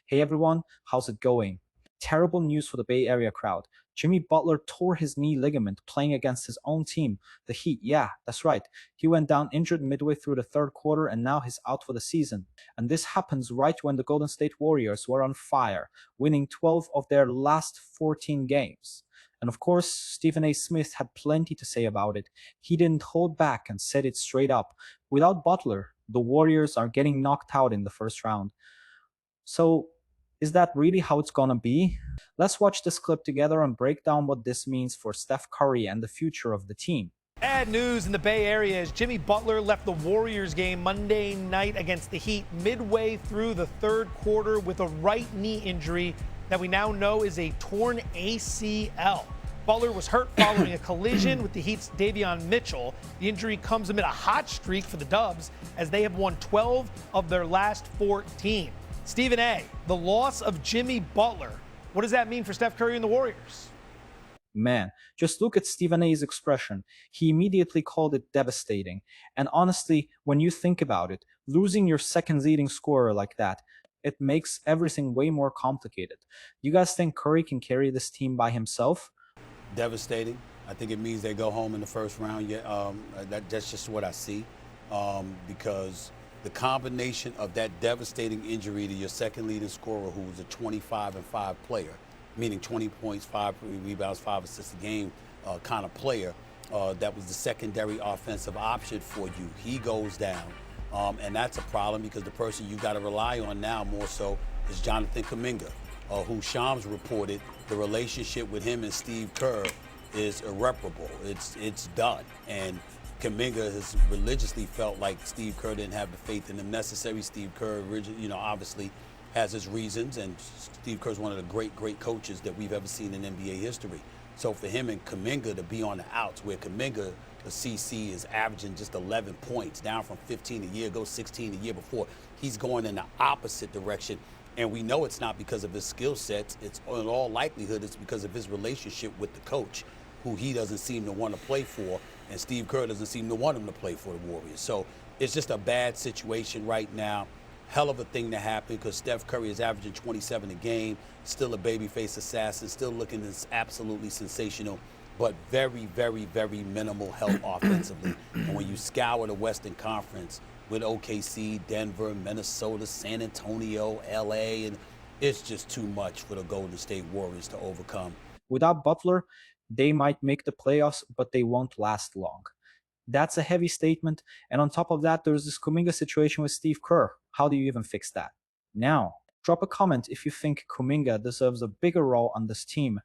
Hey everyone, how's it going? Terrible news for the Bay Area crowd. Jimmy Butler tore his knee ligament playing against his own team, the Heat. Yeah, that's right. He went down injured midway through the third quarter and now he's out for the season. And this happens right when the Golden State Warriors were on fire, winning 12 of their last 14 games. And of course, Stephen A. Smith had plenty to say about it. He didn't hold back and said it straight up. Without Butler, the Warriors are getting knocked out in the first round. So, is that really how it's gonna be? Let's watch this clip together and break down what this means for Steph Curry and the future of the team. Bad news in the Bay Area as Jimmy Butler left the Warriors game Monday night against the Heat midway through the third quarter with a right knee injury that we now know is a torn ACL. Butler was hurt following a collision with the Heat's Davion Mitchell. The injury comes amid a hot streak for the Dubs as they have won 12 of their last 14. Stephen A., the loss of Jimmy Butler, what does that mean for Steph Curry and the Warriors? Man, just look at Stephen A's expression. He immediately called it devastating. And honestly, when you think about it, losing your second leading scorer like that, it makes everything way more complicated. You guys think Curry can carry this team by himself? Devastating. I think it means they go home in the first round. Yeah, that's just what I see, because the combination of that devastating injury to your second leading scorer, who was a 25-5 player, meaning 20 points, 5 rebounds, 5 assists a game kind of player, that was the secondary offensive option for you. He goes down, and that's a problem because the person you got to rely on now more so is Jonathan Kuminga, who Shams reported the relationship with him and Steve Kerr is irreparable. It's done. And Kuminga has religiously felt like Steve Kerr didn't have the faith in him necessary. Steve Kerr, obviously has his reasons, and Steve Kerr's one of the great coaches that we've ever seen in NBA history. So for him and Kuminga to be on the outs, where Kuminga, the CC, is averaging just 11 points, down from 15 a year ago, 16 a year before, he's going in the opposite direction. And we know it's not because of his skill sets. It's in all likelihood it's because of his relationship with the coach, who he doesn't seem to want to play for, and Steve Kerr doesn't seem to want him to play for the Warriors. So it's just a bad situation right now. Hell of a thing to happen because Steph Curry is averaging 27 a game, still a babyface assassin, still looking absolutely sensational, but very, very, very minimal help offensively. And when you scour the Western Conference with OKC, Denver, Minnesota, San Antonio, LA, and it's just too much for the Golden State Warriors to overcome. Without Butler, they might make the playoffs, but they won't last long. That's a heavy statement. And on top of that, there's this Kuminga situation with Steve Kerr. How do you even fix that? Now, drop a comment if you think Kuminga deserves a bigger role on this team.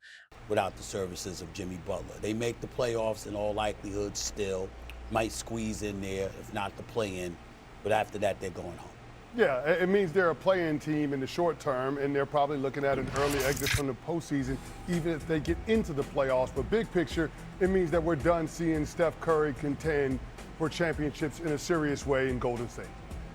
Without the services of Jimmy Butler, they make the playoffs in all likelihood still, might squeeze in there, if not the play-in, but after that, they're going home. Yeah, it means they're a play-in team in the short term, and they're probably looking at an early exit from the postseason, even if they get into the playoffs. But big picture, it means that we're done seeing Steph Curry contend for championships in a serious way in Golden State.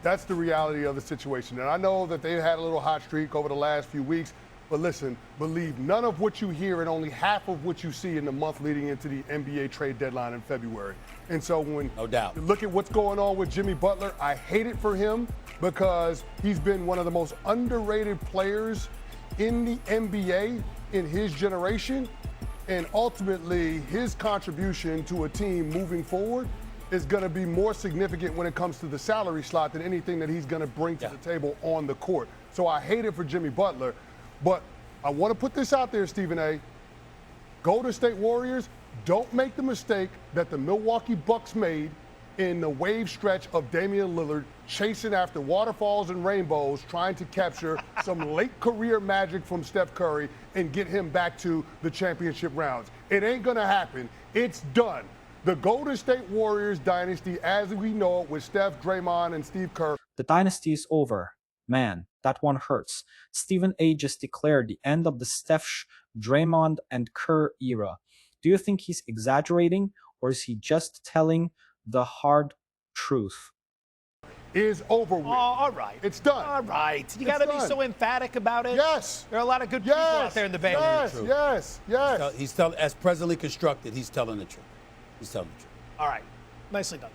That's the reality of the situation. And I know that they had a little hot streak over the last few weeks, but listen, believe none of what you hear and only half of what you see in the month leading into the NBA trade deadline in February. And so when no doubt. you look at what's going on with Jimmy Butler, I hate it for him because he's been one of the most underrated players in the NBA in his generation. And ultimately, his contribution to a team moving forward is going to be more significant when it comes to the salary slot than anything that he's going to bring to the table on the court. So I hate it for Jimmy Butler. But I want to put this out there, Stephen A. Golden State Warriors, don't make the mistake that the Milwaukee Bucks made in the wave stretch of Damian Lillard chasing after waterfalls and rainbows, trying to capture some late career magic from Steph Curry and get him back to the championship rounds. It ain't going to happen. It's done. The Golden State Warriors dynasty, as we know it, with Steph, Draymond, and Steve Kerr. The dynasty is over. Man, that one hurts. Stephen A. just declared the end of the Steph, Draymond, and Kerr era. Do you think he's exaggerating, or is he just telling the hard truth? Is over with. Oh, all right. It's done. All right. You got to be so emphatic about it. Yes. There are a lot of good people out there in the Bay Area. Yes. He's telling, as presently constructed, he's telling the truth. He's telling the truth. All right. Nicely done.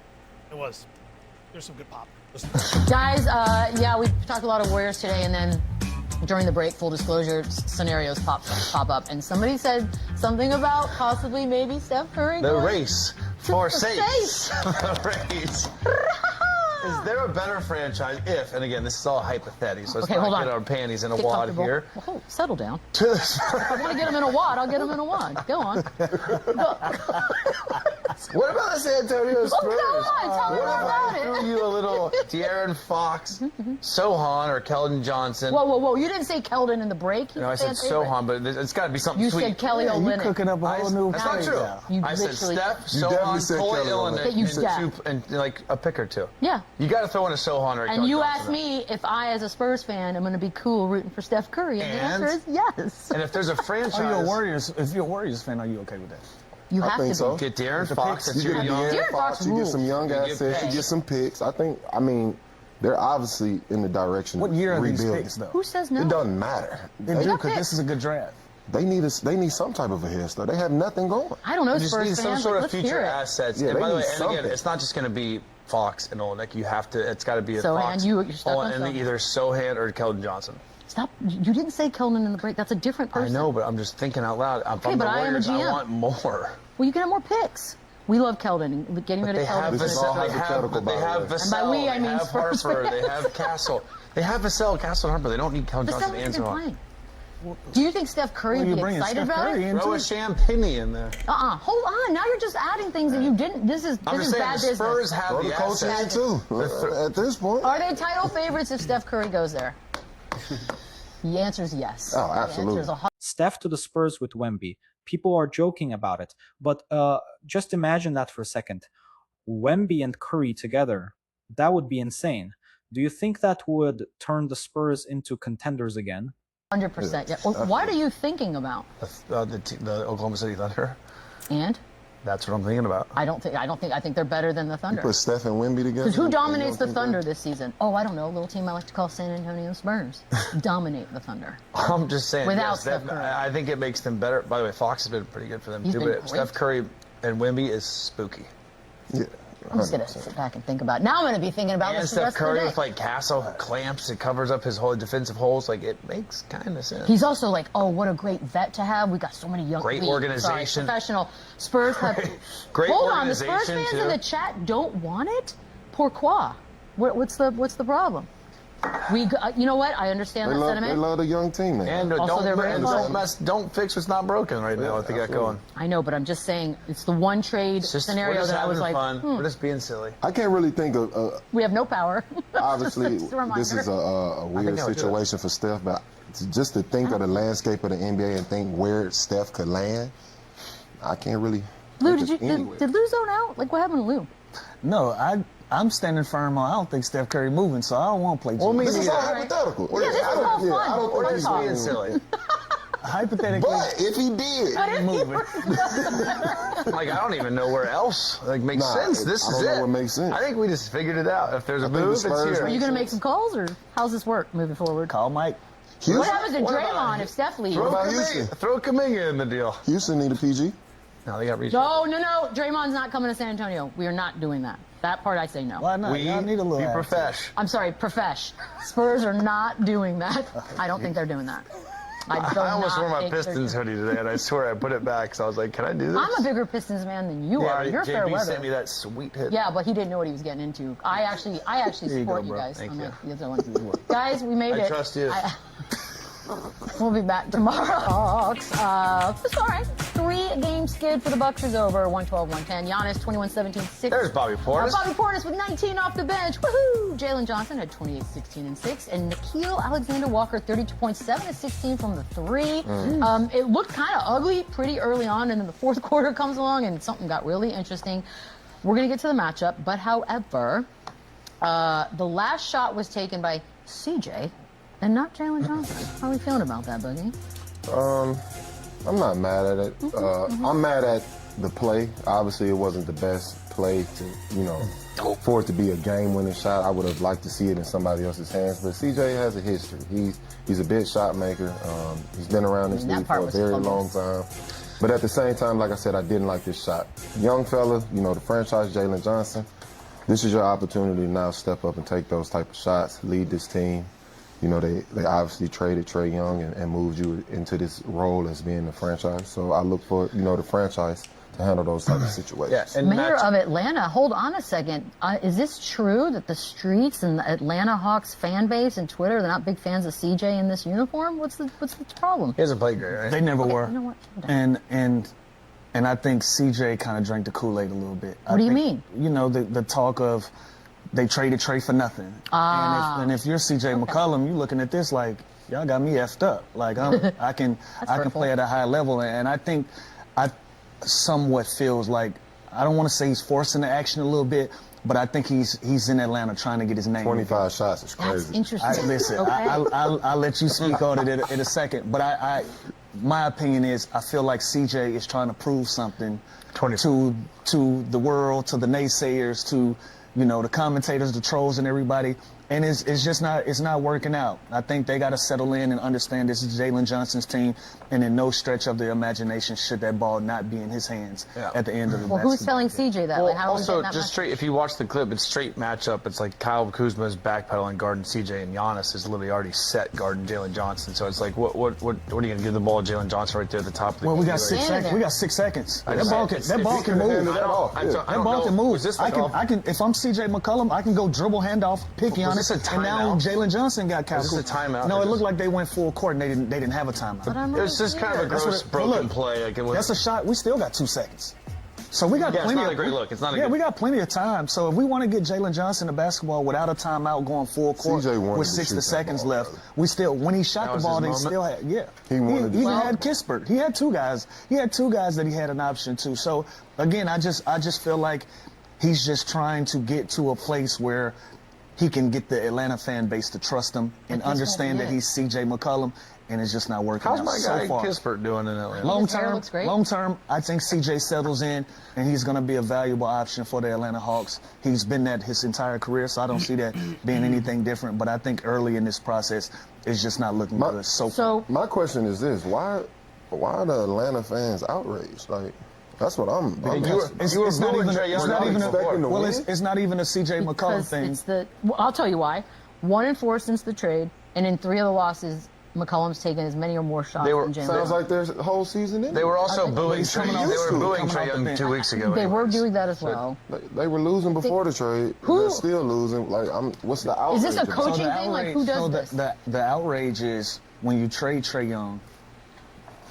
It was. There's some good pop. Guys, yeah, we talked a lot of Warriors today, and then during the break, full disclosure, scenarios pop up, and somebody said something about possibly maybe Steph Curry. The race for safes. safe. The race. Is there a better franchise if, and again, this is all hypothetical, so let's Okay, not hold on. get our panties in a Get wad comfortable. here. Well, settle down. To the If I want to get him in a wad, I'll get him in a wad. Go on. What about the San Antonio Spurs? Oh, come on, tell me What more if about I it. threw you a little De'Aaron Fox, Sohan, or Keldon Johnson? Whoa. You didn't say Keldon in the break. No, I said Sohan, but it's got to be something You sweet. said Kelly You Olynyk. cooking up a whole new That's not play true. now. You I said literally- Steph, You definitely Sohan, said Kawhi Kelly Olynyk, Olynyk. That you and Steph. and like a pick or two. Yeah. You got to throw in a Sohan or a And Keldon you Johnson. asked me if I, as a Spurs fan, am going to be cool rooting for Steph Curry, and the And? answer is yes. And if there's a franchise, Are you a Warriors? If you're a Warriors fan, are you okay with that? You I have think to so. be. get De'Aaron The Fox, picks. that's You your get young. De'Aaron De'Aaron Fox, Fox you get rules. some young You get assets, you picks. get some picks. I mean, they're obviously in the direction What of year are these rebuilding. picks, though? Who says no? It doesn't matter. They They, do, got because picks. this is a good draft. they need some type of a head start. They have nothing going. I don't know, You just Spurs need fans. some sort of let's future hear it. assets. Yeah, and they by the way, need and again, something. it's not just going to be Fox and Olynyk. You have to. It's got to be a Sohan, Fox. you're stuck on and Sohan. either Sohan or Keldon Johnson. Stop. You didn't say Keldon in the break. That's a different I person. know, but I'm just thinking out loud. If I'm but the I am a Warriors, I GM. want more. Well, you can have more picks. We love Keldon. And getting rid of They have Keldon. This is all Vassell, hypothetical, by they the have way. Vassell, And by we, I they mean have Spurs Harper, they fans. have Castle. They have Vassell, Castle, and Harper. They don't need Keldon But Johnson Steph and hasn't been Sohan. playing. Do you think Steph Curry Well, would you're be bringing excited Steph about Curry it? in. Throw a champagne in there. Hold on. Now you're just adding things that you didn't. This is I'm just saying, bad the Spurs business. have Throw the the coach in assets. too. At this point. Are they title favorites if Steph Curry goes there? The answer is yes. Oh, The absolutely. answer is Steph to the Spurs with Wemby. People are joking about it, but just imagine that for a second. Wemby and Curry together, that would be insane. Do you think that would turn the Spurs into contenders again? 100%. Yeah. Well, what are you thinking about? The Oklahoma City Thunder. And That's what I'm thinking about. I think they're better than the Thunder. Put Steph and Wemby together. Because who and dominates you the don't Thunder think this season? Oh, I don't know. A little team I like to call San Antonio Spurs. Dominate the Thunder. I'm just saying. Without yes, Steph Curry. I think it makes them better. By the way, Fox has been pretty good for them He's too. been But great. Steph Curry and Wemby is spooky. Yeah. I'm just going to sit back and think about it. Now I'm going to be thinking about And this the Steph rest of Curry the with day. like Castle clamps, it covers up his whole defensive holes. Like it makes kind of sense. He's also like, oh, what a great vet to have. We got so many young, Great sorry, organization. professional Spurs have. Great Hold on, the Spurs organization, fans too. in the chat don't want it. Pourquoi? What's the problem? You know what? I understand They that love, they sentiment. love the young team, man. And Also, they're very fun. don't fix what's not broken right now. What they got absolutely. going. I know, but I'm just saying it's the one trade It's just, scenario we're just that I was having like, fun. We're just being silly. I can't really think of. we have no power. Obviously, Just a reminder. this is a weird I would do situation for Steph, but just to think of the landscape of the NBA and think where Steph could land, I can't really. Lou, think of anywhere. did Lou zone out? Like what happened to Lou? No, I'm standing firm on I don't think Steph Curry moving, so I don't want to play. Well, me This is neither. all hypothetical. Yeah, this is all I fun. don't think Fun he's talk. Being silly. Hypothetically, But if he did, moving. Like I don't even know where else like makes Nah, sense. This I is don't know it. what makes sense. I think we just figured it out. If there's a I think the move, it's Spurs here. Are you going to make some calls, or how's this work moving forward? Call Mike. Houston, What happens to What about- Draymond if Steph leaves? Throw about Kuminga, Houston? throw Kuminga in the deal. Houston need a PG. No, they got reached. No. Draymond's not coming to San Antonio. We are not doing that. That part I say no. Why not? We Y'all need a little be attitude. profesh. I'm sorry, profesh. Spurs are not doing that. I don't think they're doing that. I almost wore my Pistons hoodie today, and I swear I put it back because I was like, "Can I do this?" I'm a bigger Pistons man than you are. but You're fair JB weather. sent me that sweet hit. Yeah, but he didn't know what he was getting into. I actually you support go, you bro. guys. Thank Unlike you. the other ones. Guys, we made I it. trust you. We'll be back tomorrow. It's all right. 3-game skid for the Bucks is over. 112-110. Giannis 21-17-6. There's Bobby Portis. Bobby Portis with 19 off the bench. Woohoo! Jalen Johnson had 28, 16, and 6. And Nickeil Alexander-Walker 32.7 to 16 from the 3. It looked kind of ugly pretty early on, and then the fourth quarter comes along, and something got really interesting. We're going to get to the matchup, but however, the last shot was taken by CJ and not Jalen Johnson. How are we feeling about that, Boogie? I'm not mad at it. I'm mad at the play. Obviously, it wasn't the best play to, for it to be a game-winning shot. I would have liked to see it in somebody else's hands. But CJ has a history. He's a big shot maker. He's been around this that league part for a was very fumbles. long time. But at the same time, like I said, I didn't like this shot. Young fella, the franchise, Jalen Johnson. This is your opportunity to now step up and take those type of shots, lead this team. You know, they obviously traded Trae Young and moved you into this role as being the franchise. So I look for, you know, the franchise to handle those type of situations. Yeah, and Mayor of Atlanta, hold on a second. Is this true that the streets and the Atlanta Hawks fan base and Twitter, they're not big fans of CJ in this uniform? What's the problem? He hasn't played great, right? They never were. You know what? And I think CJ kind of drank the Kool-Aid a little bit. What do you mean? You know, the talk of they traded Trae for nothing. And if you're CJ McCollum, you're looking at this like, y'all got me effed up. Like I can play at a high level, and I think I somewhat feels like, I don't want to say he's forcing the action a little bit, but I think he's in Atlanta trying to get his name. 25 shots is crazy. That's interesting. Listen, Okay. I'll let you speak on it in a second, but my opinion is I feel like CJ is trying to prove something to the world, to the naysayers, to, you know, the commentators, the trolls, and everybody. And it's just not working out. I think they got to settle in and understand this is Jalen Johnson's team, and in no stretch of their imagination should that ball not be in his hands at the end of the Well, who's telling CJ that? Well, Like, how is also, that not just much- straight, if you watch the clip, it's straight matchup. It's like Kyle Kuzma's backpedaling guarding CJ, and Giannis is literally already set guarding Jalen Johnson. So it's like, what are you going to give the ball to Jalen Johnson right there at the top of the Well, we key got right 6 there? seconds. We got 6 seconds. I That just ball said, can move. I That don't ball know. can move. Was this I like can. If I'm CJ McCollum, I can go dribble, handoff, pick Was Giannis, this a and now timeout? Jalen Johnson got Kyle Was this a Kuzma. timeout? No, Or it looked just- like they went full court and they didn't have a timeout. But I'm It was just kind of a That's gross what broken look, play. Like it was. That's a shot. We still got 2 seconds. So we got Yeah, it's plenty not of a great look. It's not a yeah, good- we got plenty of time. So if we want to get Jalen Johnson the basketball without a timeout going full court CJ wanted with to 60 shoot that seconds ball, left, brother. we still, when he That shot the was ball, his they moment? still had, yeah. He wanted to even shoot. had Kispert. He had 2 guys. He had 2 guys that he had an option to. So again, I just feel like he's just trying to get to a place where he can get the Atlanta fan base to trust him and this won't understand be that it. he's CJ McCollum, and it's just not working How's out my so guy far. Kispert doing in Atlanta? Long His hair term, looks great. I think CJ settles in, and he's going to be a valuable option for the Atlanta Hawks. He's been that his entire career, so I don't see that being anything different. But I think early in this process, it's just not looking good so far. So My question is this: Why are the Atlanta fans outraged? Like, that's what I'm. It's not even. It's not even. expecting to Well, win? it's not even a CJ McCollum because thing. it's well, I'll tell you why. 1-4 since the trade, and in 3 of the losses, McCollum's taken as many or more shots They were- than Jalen. Sounds like their whole season in. They were also think booing he's Trae. coming off- They were booing coming Trae off the Young bench. 2 weeks ago. They were anyways. doing that as well. They were losing before the trade. Who- They're still losing. Like, what's the outrage? Is this a about? coaching the thing? Like, who outrage- does so this? The outrage is when you trade Trae Young,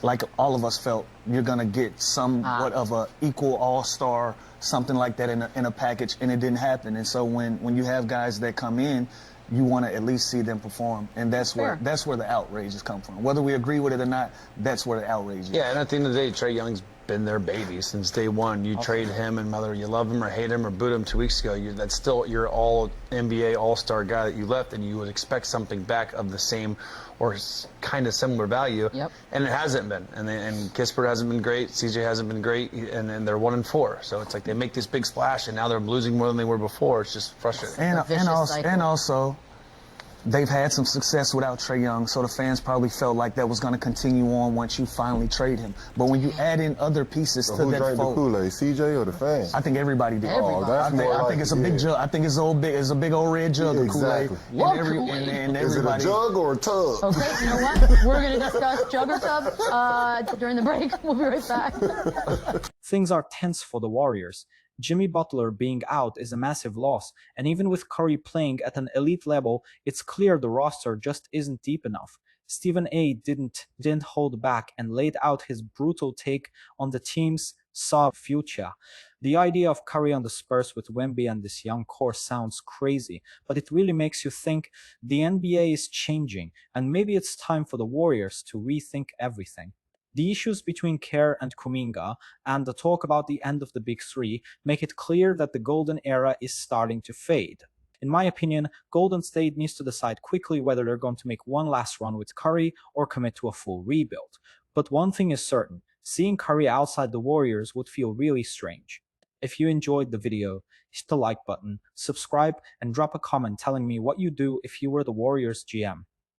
like all of us felt, you're going to get somewhat of a equal all-star, something like that in a package, and it didn't happen. And so when you have guys that come in, you want to at least see them perform, and that's where the outrage has come from. Whether we agree with it or not, that's where the outrage is. Yeah, and at the end of the day, Trae Young's been their baby since day one. You trade him, and whether you love him or hate him or boot him 2 weeks ago, that's still your all NBA All-Star guy that you left, and you would expect something back of the same or kind of similar value. Yep. And it hasn't been. And Kispert hasn't been great. CJ hasn't been great, and they're 1-4. So it's like they make this big splash, and now they're losing more than they were before. It's just frustrating. And also, they've had some success without Trae Young, so the fans probably felt like that was going to continue on once you finally trade him. But when you add in other pieces So to who that drank the fold, Kool-Aid, CJ or the fans? I think everybody did. Everybody. that's more I like think it's a it, big yeah. jug. I think it's a big old red jug of Kool-Aid. Exactly. Love And Kool-Aid. and Is it a everybody. jug or a tub? Okay, you know what? We're going to discuss jug or tub during the break. We'll be right back. Things are tense for the Warriors. Jimmy Butler being out is a massive loss, and even with Curry playing at an elite level, it's clear the roster just isn't deep enough. Stephen A. didn't hold back and laid out his brutal take on the team's soft future. The idea of Curry on the Spurs with Wemby and this young core sounds crazy, but it really makes you think the NBA is changing, and maybe it's time for the Warriors to rethink everything. The issues between Kerr and Kuminga and the talk about the end of the Big Three make it clear that the golden era is starting to fade. In my opinion, Golden State needs to decide quickly whether they're going to make one last run with Curry or commit to a full rebuild. But one thing is certain, seeing Curry outside the Warriors would feel really strange. If you enjoyed the video, hit the like button, subscribe, and drop a comment telling me what you'd do if you were the Warriors GM.